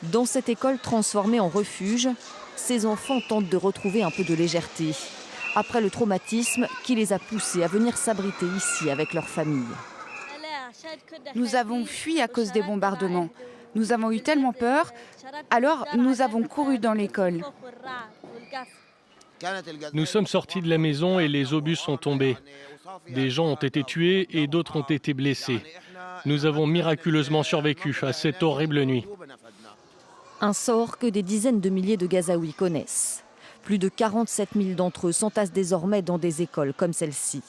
Dans cette école transformée en refuge, ces enfants tentent de retrouver un peu de légèreté, après le traumatisme qui les a poussés à venir s'abriter ici avec leur famille. Nous avons fui à cause des bombardements. Nous avons eu tellement peur, alors nous avons couru dans l'école. Nous sommes sortis de la maison et les obus sont tombés. Des gens ont été tués et d'autres ont été blessés. Nous avons miraculeusement survécu à cette horrible nuit. Un sort que des dizaines de milliers de Gazaouis connaissent. Plus de 47 000 d'entre eux s'entassent désormais dans des écoles comme celle-ci.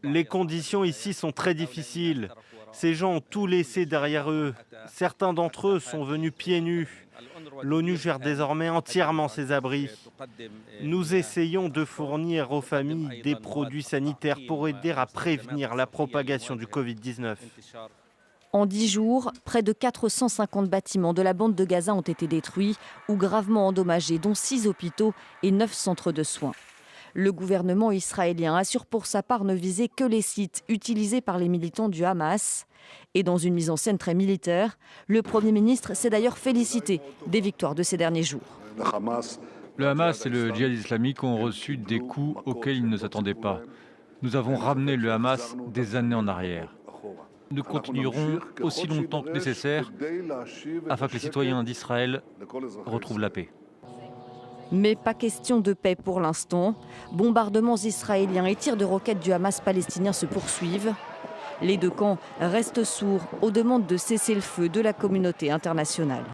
Les conditions ici sont très difficiles. Ces gens ont tout laissé derrière eux. Certains d'entre eux sont venus pieds nus. L'ONU gère désormais entièrement ces abris. Nous essayons de fournir aux familles des produits sanitaires pour aider à prévenir la propagation du Covid-19. En 10 jours, près de 450 bâtiments de la bande de Gaza ont été détruits ou gravement endommagés, dont 6 hôpitaux et 9 centres de soins. Le gouvernement israélien assure pour sa part ne viser que les sites utilisés par les militants du Hamas. Et dans une mise en scène très militaire, le Premier ministre s'est d'ailleurs félicité des victoires de ces derniers jours. Le Hamas et le djihad islamique ont reçu des coups auxquels ils ne s'attendaient pas. Nous avons ramené le Hamas des années en arrière. Nous continuerons aussi longtemps que nécessaire afin que les citoyens d'Israël retrouvent la paix. Mais pas question de paix pour l'instant. Bombardements israéliens et tirs de roquettes du Hamas palestinien se poursuivent. Les deux camps restent sourds aux demandes de cessez-le-feu de la communauté internationale.